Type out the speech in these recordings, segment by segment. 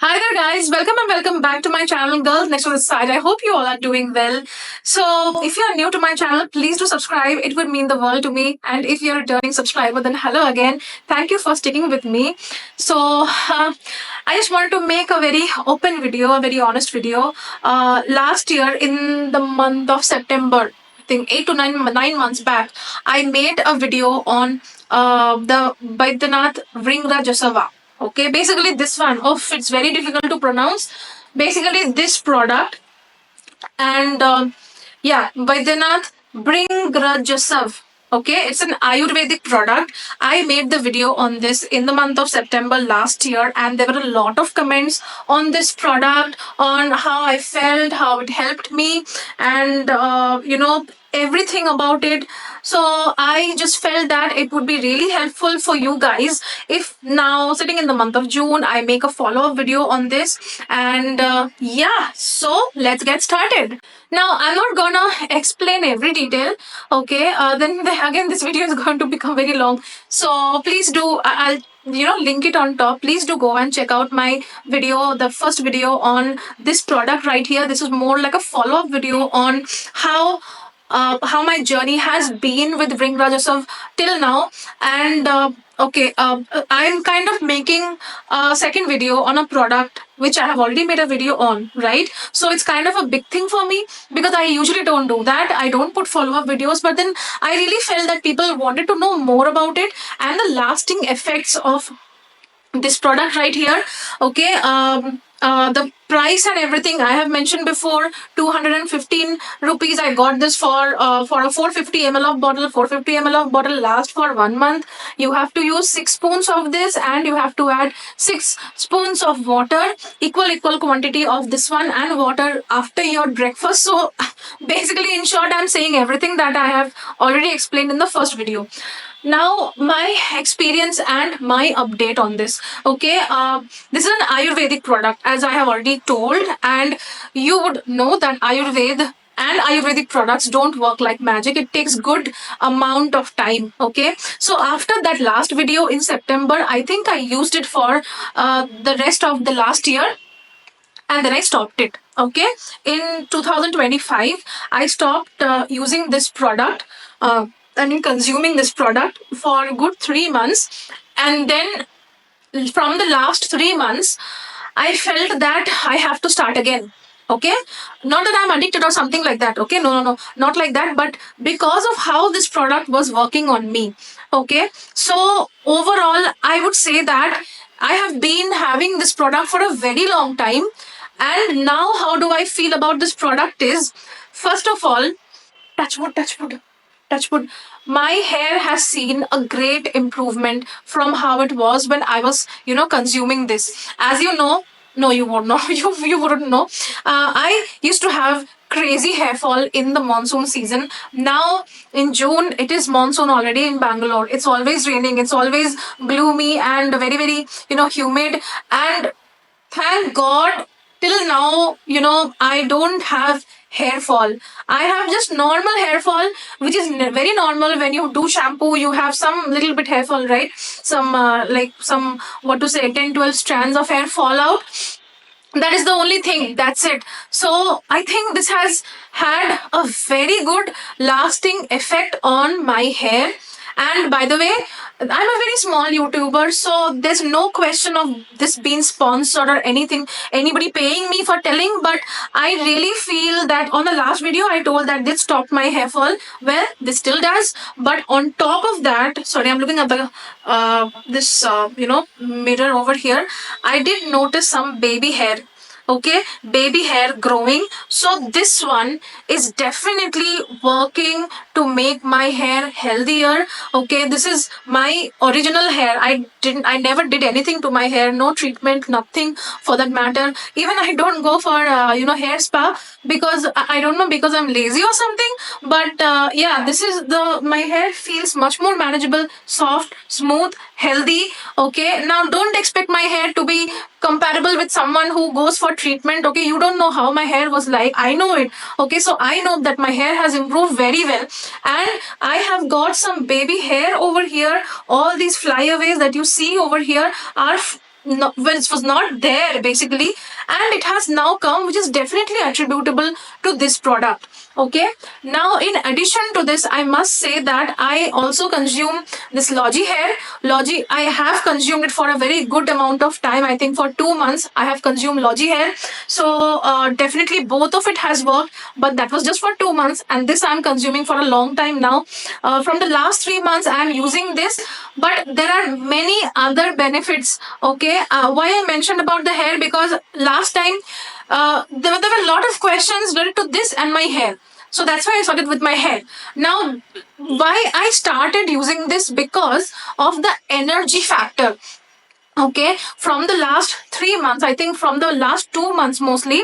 Hi there, guys. Welcome and welcome back to my channel, Girls Next to the Side. I hope you all are doing well. So, if you are new to my channel, please do subscribe. It would mean the world to me. And if you're a returning subscriber, then hello again. Thank you for sticking with me. I just wanted to make a very open video, a very honest video. Last year, in the month of September, I think 8 to 9 months back, I made a video on the Baidyanath Bhringrajasava. Okay, basically this one. Oh, it's very difficult to pronounce. Basically, this product and Baidyanath Bhringrajasava. Okay, it's an Ayurvedic product. I made the video on this in the month of September last year, and there were a lot of comments on this product, on how I felt, how it helped me, and everything about it. So I just felt that it would be really helpful for you guys if now, sitting in the month of June, I make a follow-up video on this. And so let's get started. Now, I'm not gonna explain every detail, okay? Then again, this video is going to become very long. So please do, I'll link it on top. Please do go and check out my video, the first video on this product right here. This is more like a follow-up video on how my journey has been with Bhringrajasava till now. And I'm kind of making a second video on a product which I have already made a video on, right? So it's kind of a big thing for me because I usually don't do that. I don't put follow-up videos, but then I really felt that people wanted to know more about it and the lasting effects of this product right here. Okay, the price and everything I have mentioned before, 215 rupees. I got this for a 450 ml of bottle. 450 ml of bottle lasts for 1 month. You have to use 6 spoons of this, and you have to add 6 spoons of water, equal quantity of this one and water after your breakfast. So basically, in short, I'm saying everything that I have already explained in the first video. Now, my experience and my update on this. Okay, this is an Ayurvedic product, as I have already told, and you would know that Ayurveda and Ayurvedic products don't work like magic. It takes good amount of time. Okay, so after that last video in September, I think I used it for the rest of the last year, and then I stopped it. Okay, in 2025, I stopped using this product. Consuming this product for a good 3 months, and then from the last 3 months I felt that I have to start again. Okay, not that I'm addicted or something like that. Okay, no, not like that, but because of how this product was working on me. Okay, so overall I would say that I have been having this product for a very long time, and now how do I feel about this product is, first of all, touch wood, my hair has seen a great improvement from how it was when I was consuming this. As you know, no, you won't know. You wouldn't know. I used to have crazy hair fall in the monsoon season. Now in June, it is monsoon already in Bangalore. It's always raining, it's always gloomy and very, very humid. And thank God, till now, I don't have hair fall. I have just normal hair fall, which is very normal. When you do shampoo, you have some little bit hair fall, right? Some like some, what to say, 10-12 strands of hair fall out. That is the only thing. That's it. So I think this has had a very good lasting effect on my hair. And by the way, I'm a very small YouTuber, so there's no question of this being sponsored or anything, anybody paying me for telling. But I really feel that on the last video, I told that this stopped my hair fall. Well, this still does. But on top of that, sorry, I'm looking at the mirror over here. I did notice some baby hair. Okay, baby hair growing. So this one is definitely working to make my hair healthier. Okay, this is my original hair. I never did anything to my hair, no treatment, nothing for that matter. Even I don't go for hair spa because I don't know, because I'm lazy or something. But this is my hair feels much more manageable, soft, smooth, healthy. Okay, now don't expect my hair to be comparable with someone who goes for treatment. Okay, you don't know how my hair was like. I know it. Okay, so I know that my hair has improved very well, and I have got some baby hair over here. All these flyaways that you see over here are which was not there basically, and it has now come, which is definitely attributable to this product. Okay, now in addition to this, I must say that I also consume this Logi hair. Logi, I have consumed it for a very good amount of time. I think for 2 months I have consumed Logi hair. So definitely both of it has worked, but that was just for 2 months, and this I'm consuming for a long time now. From the last 3 months I'm using this, but there are many other benefits. Okay, why I mentioned about the hair, because last time there were a lot of questions related to this and my hair. So that's why I started with my hair. Now, why I started using this, because of the energy factor. Okay, from the last 3 months, I think from the last 2 months mostly,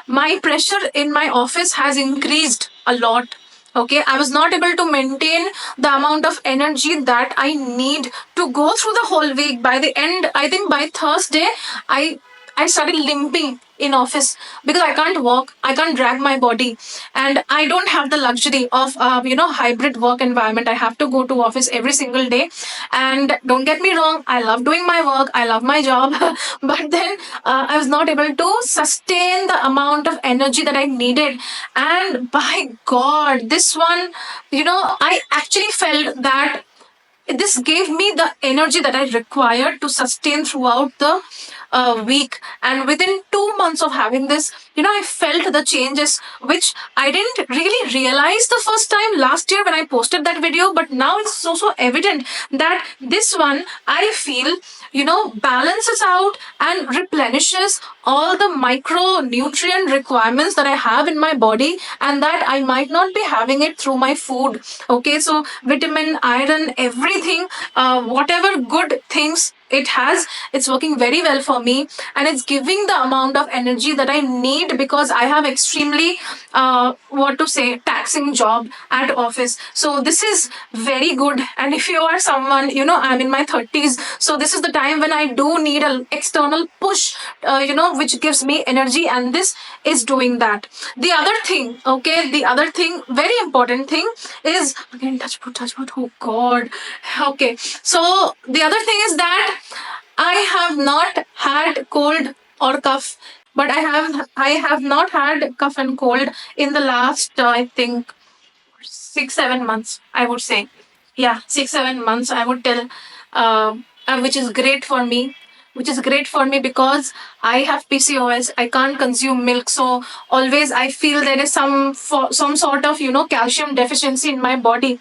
my pressure in my office has increased a lot. Okay, I was not able to maintain the amount of energy that I need to go through the whole week. By the end, I think by Thursday, I I started limping in office because I can't walk, I can't drag my body, and I don't have the luxury of hybrid work environment. I have to go to office every single day, and don't get me wrong, I love doing my work, I love my job, but then I was not able to sustain the amount of energy that I needed. And by God, this one, I actually felt that this gave me the energy that I required to sustain throughout the week. And within 2 months of having this, I felt the changes, which I didn't really realize the first time last year when I posted that video. But now it's so evident that this one, I feel, balances out and replenishes all the micronutrient requirements that I have in my body, and that I might not be having it through my food. Okay, so vitamin, iron, everything, whatever good things it has, it's working very well for me, and it's giving the amount of energy that I need, because I have extremely what to say, taxing job at office. So this is very good. And if you are someone, I'm in my 30s, so this is the time when I do need an external push, which gives me energy, and this is doing that. The other thing, okay, the other thing, very important thing is, again, touch wood, oh God. Okay, so the other thing is that I have not had cold or cough, but I have not had cough and cold in the last I think 6 7 months, I would say. Yeah, 6 7 months, I would tell, which is great for me. Which is great for me because I have PCOS. I can't consume milk, so always I feel there is some sort of calcium deficiency in my body.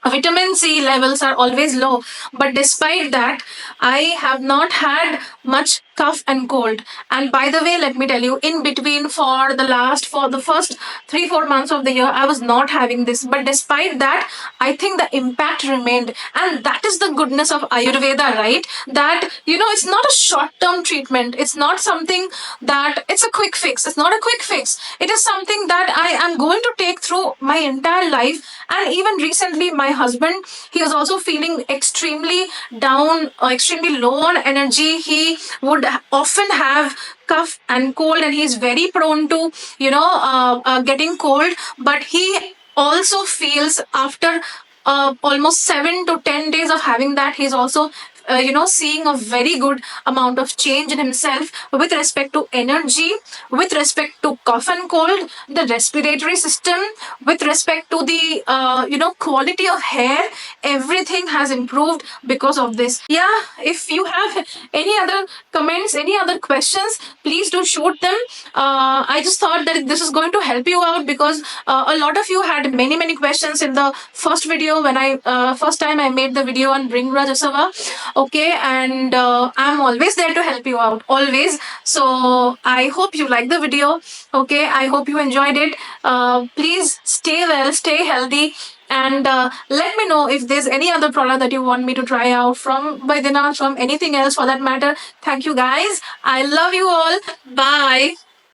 Vitamin C levels are always low, but despite that, I have not had much cough and cold. And by the way, let me tell you, in between, for the first 3 4 months of the year, I was not having this, but despite that, I think the impact remained. And that is the goodness of Ayurveda, right? That it's not a short term treatment, it's not something that it's a quick fix, it's not a quick fix, it is something that I am going to take through my entire life. And even recently, my husband, he was also feeling extremely down or extremely low on energy. He would often have cough and cold, and he's very prone to getting cold. But he also feels after almost 7 to 10 days of having that, he's also seeing a very good amount of change in himself with respect to energy, with respect to cough and cold, the respiratory system, with respect to the quality of hair. Everything has improved because of this. Yeah, if you have any other comments, any other questions, please do shoot them. I just thought that this is going to help you out, because a lot of you had many questions in the first video, when I first time I made the video on Bhringrajasava. Okay, and I'm always there to help you out, always. So I hope you like the video. Okay, I hope you enjoyed it. Please stay well, stay healthy, and let me know if there's any other product that you want me to try out from Baidyanath, from anything else for that matter. Thank you guys, I love you all. Bye.